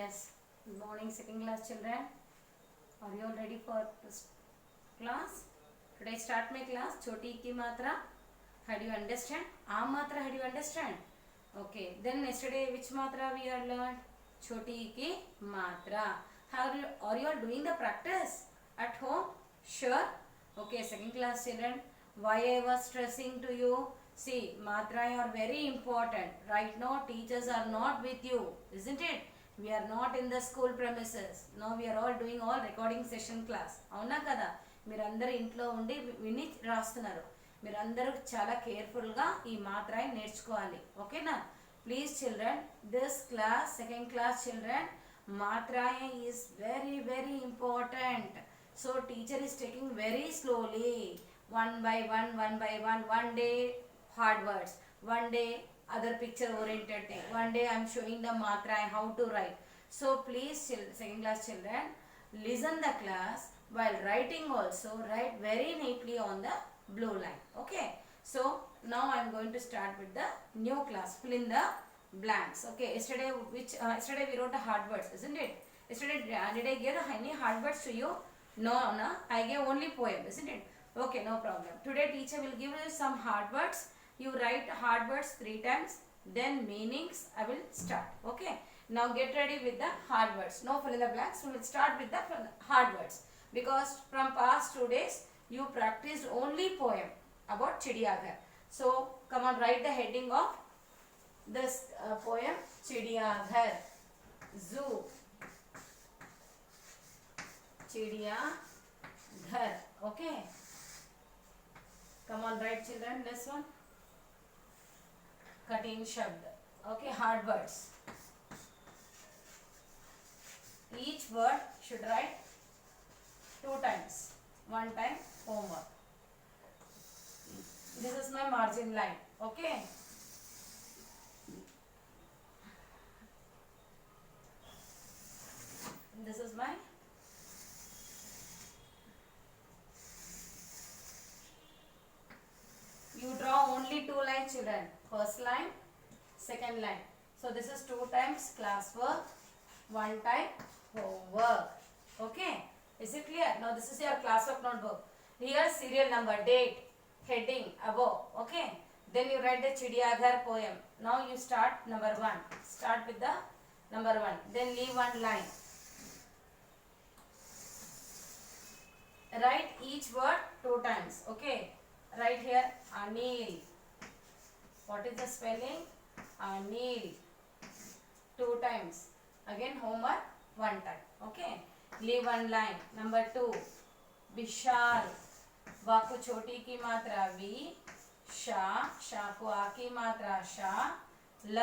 Yes, good morning, second class children. Are you all ready for this class? Today start my class. Choti ki matra. How do you understand? A matra. How do you understand? Okay. Then yesterday which matra we are learned? Choti ki matra. How are you all doing the practice at home? Sure. Okay. Second class children. Why I was stressing to you? See, matra are very important. Right now teachers are not with you, isn't it? We are not in the school premises. Now we are all doing all recording session class. అవునా కదా, మీరందరూ ఇంట్లో ఉండి విని రాస్తున్నారు. మీరందరూ చాలా కేర్ఫుల్గా ఈ మాత్రాన్ని నేర్చుకోవాలి. ఓకేనా? Please children, this class second class children, మాత్రాయ is very very important. So teacher is taking very slowly, one by one day hard words, one day other picture oriented thing, one day I am showing the matra how to write. So please second class children, listen the class, while writing also write very neatly on the blue line. Okay, so now I am going to start with the new class. Fill in the blanks. Okay, yesterday we wrote the hard words, isn't it? Yesterday did I give any hard words to you? No, I gave only poem, isn't it? Okay, no problem. Today teacher will give you some hard words. You write hard words 3 times, then meanings I will start. Okay, now get ready with the hard words. No fill in the blanks. We will start with the hard words because from past 2 days you practiced only poem about Chidiyaghar. So come on, write the heading of this poem. Chidiyaghar, zoo. Chidiyaghar. Okay, come on, write children this one. Katin shabd. Okay, hard words. Each word should write 2 times. 1 time homework. This is my margin line. Okay, this is my you draw only 2 lines children, first line, second line. So this is 2 times classwork, 1 time homework. Okay, is it clear? Now this is your classwork notebook. Here serial number, date, heading above. Okay, then you write the Chidiyaghar poem. Now you start number 1. Start with the number 1, then leave 1 line. Write each word 2 times. Okay, right here Anil. What is the spelling? Anil. 2 times. Again homework 1 time. Okay, leave 1 line. Number 2, Vishal. Va को छोटी की मात्रा we, शा, शा को आ की मात्रा शा, ल,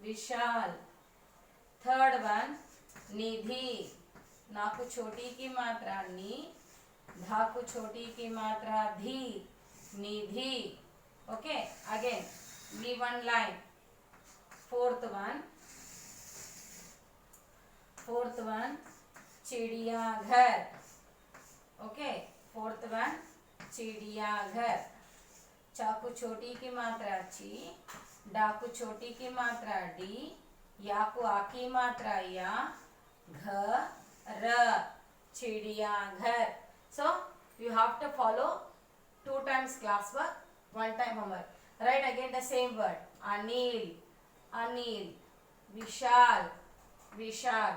विशाल. Third one, निधि. ना को छोटी की मात्रा नी, धा को छोटी की मात्रा धी, निधि. Okay, again leave 1 line. Fourth one, Chidiyaghar. Okay, fourth one, Chidiyaghar. चा को छोटी की मात्रा ची, डा को छोटी की मात्रा डी, या को आ की मात्रा या, घ, र, Chidiyaghar. So you have to follow 2 times classwork, 1 time homework. Write again the same word. Anil, Anil. Vishal, Vishal.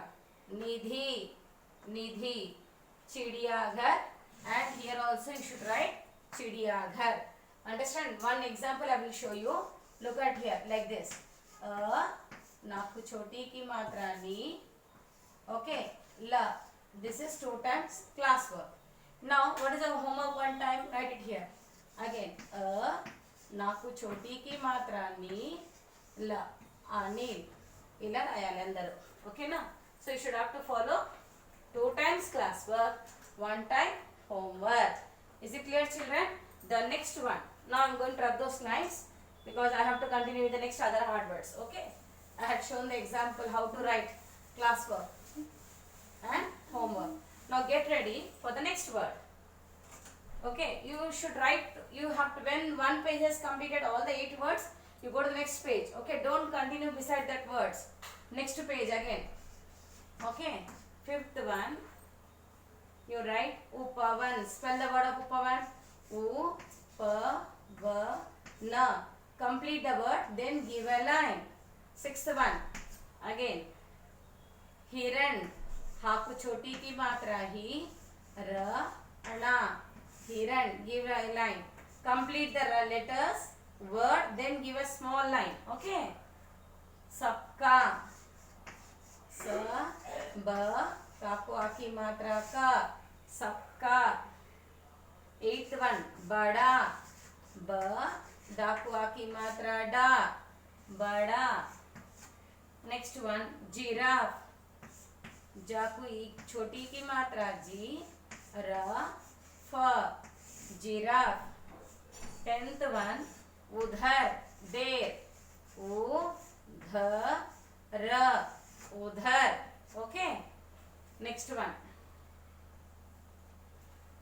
Nidhi, Nidhi. Chidiyaghar. And here also you should write Chidiyaghar. Understand? One example I will show you. Look at here like this. Naku choti ki matra ni. Okay, la. This is 2 times classwork. Now what is our homework? 1 time. Write it here. Again, నాకు చోటీకి మాత్రాన్ని ల, అనిల్. ఇలా రాయాలి అందరూ. ఓకేనా? So you should have to follow 2 times classwork, 1 time homework. Is it clear children? The next one. Now I am going to rub those lines because I have to continue with the next other hard words. Okay, I had shown the example how to write classwork and homework. Now get ready for the next word. Okay, you should write, you have to, when 1 page has completed all the 8 words, you go to the next page. Okay, don't continue beside that words. Next page again. Okay. Fifth one, you write upavan. Spell the word of upavan. U-P-V-N. Complete the word, then give a line. Sixth one, again, हिरण. हा को छोटी की मात्रा ही, र-णा. हिरण. Give a line. Complete the letters, word, then give a small line. Okay. सबका. स ब का को आ की मात्रा का. सबका. एट वन, बड़ा. ब डा को आ की मात्रा डा. बड़ा. Next one, giraffe. जा को छोटी की मात्रा जी, र फ. जिराफ. टेंथ वन, उधर. देर. उ ध र. उधर. Okay. Next one.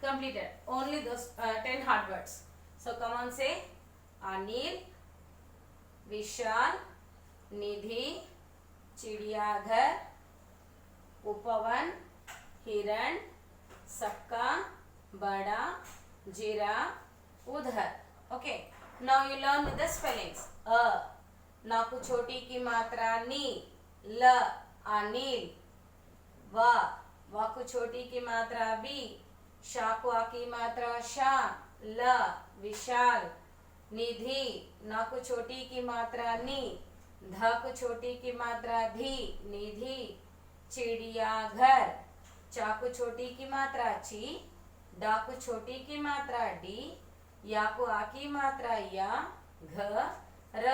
Completed. Only those 10 hard words. So come on, say Anil, Vishal, Nidhi, चिड़ियाघर, उपवन, हिरण, सबका, बड़ा, जिराफ, उधर. Okay. Now you learn with the spellings. ना को छोटी की मात्रा नी. ल अनिल. वा को छोटी की मात्रा वी. शा को आ की मात्रा शा. ल विशाल. निधि. ना को छोटी की मात्रा नी. ध को छोटी की मात्रा धी. निधि. चिड़ियाघर. चा को छोटी की मात्रा ची. डा को छोटी की मात्रा डी. या को आ की मात्रा या. घ र.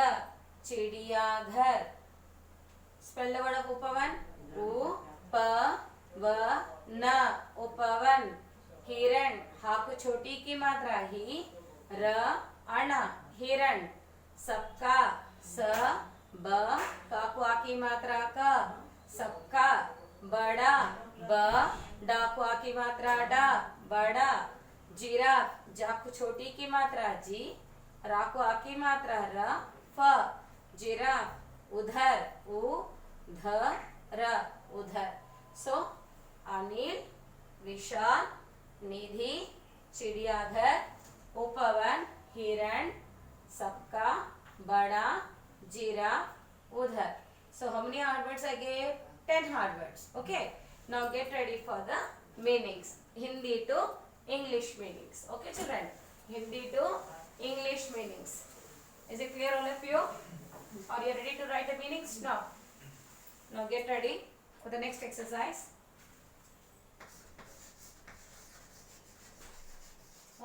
चिड़ियाघर. स्पेल द वर्ड ऑफ उपवन. उ प व न. उपवन. हिरण. हा को छोटी की मात्रा ही. र अणा. हिरण. सबका. स ब का को आ की मात्रा का. सबका. बड़ा. ब डा को आ की मात्रा डा. बड़ा. जिराफ. जा को छोटी की मात्रा जी. रा को आ की मात्रा र. फ. जिराफ. उधर. उ ध र. उधर. सो अनिल, विशाल, निधि, चिड़ियाघर, उपवन, हिरण, सबका, बड़ा, जिराफ, उधर. So how many hard words I gave? 10 hard words. Okay. Now get ready for the meanings. Hindi to English meanings. Okay children. Hindi to English meanings. Is it clear all of you? Are you ready to write the meanings? No. Now get ready for the next exercise.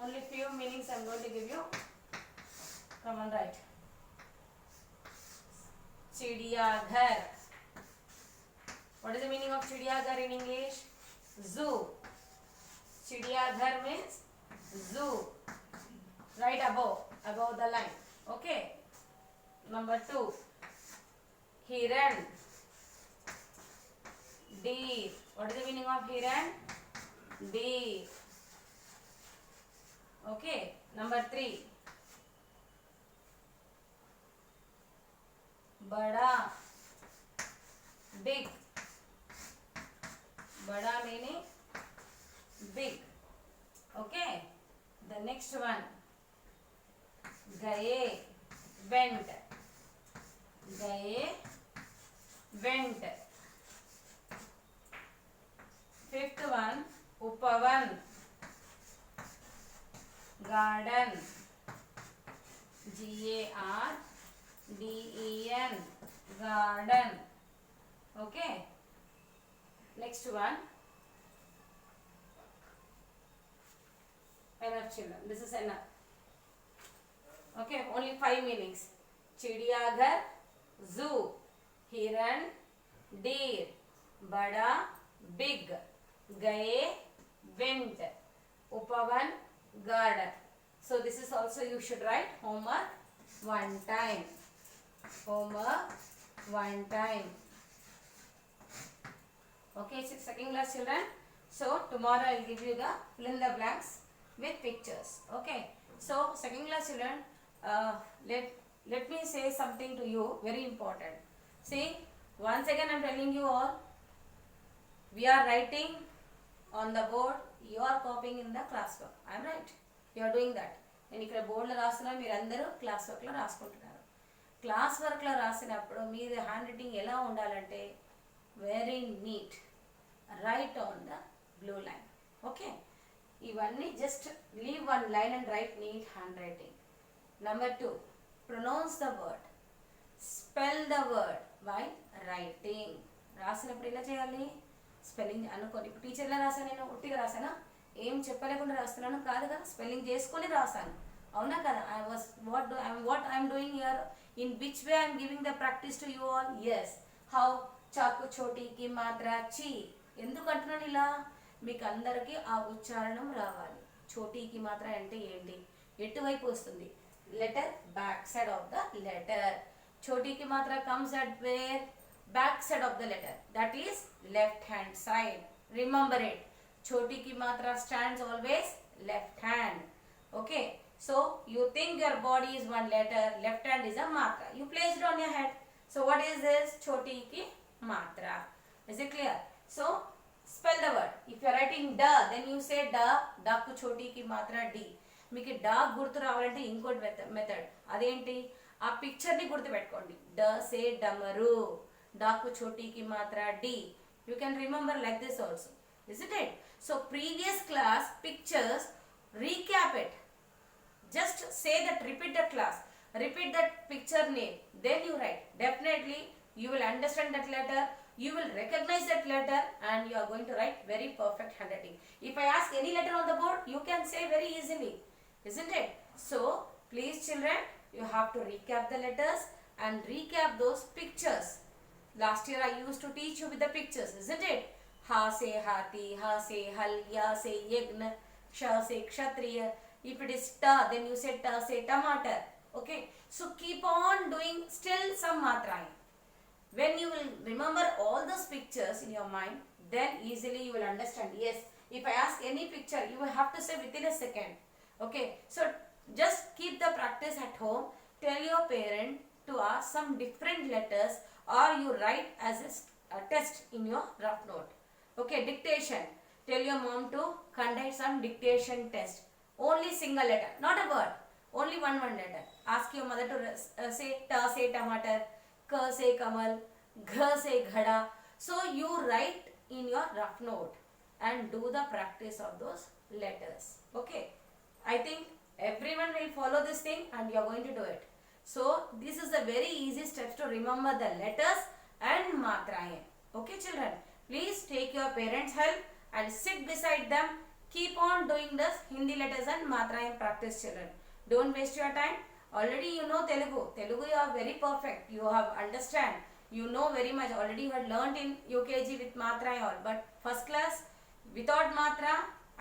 Only few meanings I am going to give you. Come on, write. चिड़ियाघर. What is the meaning of चिड़ियाघर in English? Zoo. चिड़ियाघर means zoo. Right above the line. Okay. Number 2. हिरण. Deer. What is the meaning of हिरण? Deer. Okay. Number 3. बड़ा. Big. बड़ा meaning big. Okay. The next one. गए. Went. गए. Went. Fifth one. उपवन. Garden. Garden. Garden. Okay. Next one. Enough children. This is enough. Okay. Only 5 meanings. चिड़ियाघर. Zoo. हिरण. Deer. बड़ा. Big. गए. Went. उपवन. Garden. So this is also you should write homework one time. Homework one time. Okay, second class children. So tomorrow I will give you the fill in the blanks with pictures. Okay. So second class children, let me say something to you very important. See, once again I am telling you all, We are writing on the board, you are copying in the classwork. I am right, you are doing that. నేను ఇక్కడ బోర్డులో రాస్తున్నా, మీరు అందరూ class వర్క్లో రాసుకుంటున్నారు. Class వర్క్లో రాసినప్పుడు మీది హ్యాండ్ రైటింగ్ ఎలా ఉండాలంటే very neat, write on the blue line. Okay, ఇవన్నీ just leave one line and write neat handwriting. Number 2, pronounce the word, spell the word by writing. రాసినప్పుడు ఎలా చేయాలి? స్పెల్లింగ్ అనుకోని. ఇప్పుడు టీచర్లా రాసాను, నేను ఉట్టిగా రాసానా? ఏం చెప్పలేకుండా రాస్తున్నాను కాదు కదా, స్పెల్లింగ్ చేసుకొని రాసాను, అవునా కదా? what I'm doing here, in which way I'm giving the practice to you all? Yes, how చాకు చోటీకి మాత్ర చి. ఎందుకు అంటున్నాను ఇలా? మీకు అందరికీ ఆ ఉచ్చారణం రావాలి. చోటీకి మాత్ర అంటే ఏంటి, ఎటువైపు వస్తుంది? Letter back side of the letter. చోటీకి మాత్ర comes at where? Back side of the letter, that is left hand side. Remember it, choti ki matra stands always left hand. Okay, so you think your body is one letter, left hand is a matra, you place it on your head. So what is this? Choti ki matra. Is it clear? So spell the word. If you are writing da, then you say da, da ku choti ki matra d. మీకు డా గుర్తు రావాలంటే ఇంకోటి method. అదేంటి? ఆ పిక్చర్ని గుర్తు పెట్టుకోండి. డ సే డమరు, డాకు చోటీకి మాత్ర D. You can remember like this also, isn't it? So previous class pictures, recap it. Just say that, repeat the class, repeat that picture name, then you write. Definitely you will understand that letter, you will recognize that letter, and you are going to write very perfect handwriting. If I ask any letter on the board, you can say very easily, isn't it? So please children, you have to recap the letters and recap those pictures. Last year I used to teach you with the pictures, isn't it? Ha say hati, ha say hal, ya say yagna, ksha say kshatriya. If it is ta, then you say ta say tomato. Okay, so keep on doing still some matrai. When you will remember all those pictures in your mind, then easily you will understand. Yes, if I ask any picture, you will have to say within a second. Okay, so just keep the practice at home. Tell your parent to ask some different letters, or you write as a test in your rough note. Okay, dictation. Tell your mom to conduct some dictation test. Only single letter, not a word. Only one letter. Ask your mother to say ta say tomato, ka say kamal, gha say ghada. So you write in your rough note and do the practice of those letters. Okay, I think everyone will follow this thing and you are going to do it. So this is the very easy steps to remember the letters and matrayam. Okay children, please take your parents' help and sit beside them. Keep on doing this Hindi letters and matrayam practice children. Don't waste your time. Already you know Telugu. Telugu you are very perfect. You have understand. You know very much. Already you had learnt in UKG with matra and all. But first class without matra,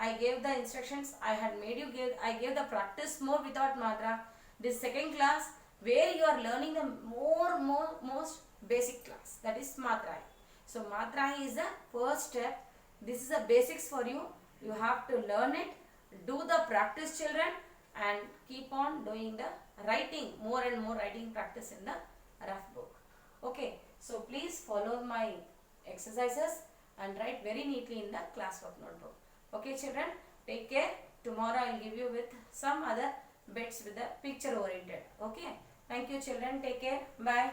I gave the instructions. I gave the practice more without matra. This second class, where you are learning the most basic class, that is matrai. So matrai is the first step. This is the basics for you. You have to learn it, do the practice children, and keep on doing the writing, more and more writing practice in the rough book. Okay, so please follow my exercises and write very neatly in the classwork notebook. Okay children, take care. Tomorrow I will give you with some other bits with the picture oriented. Okay, thank you children, take care, bye.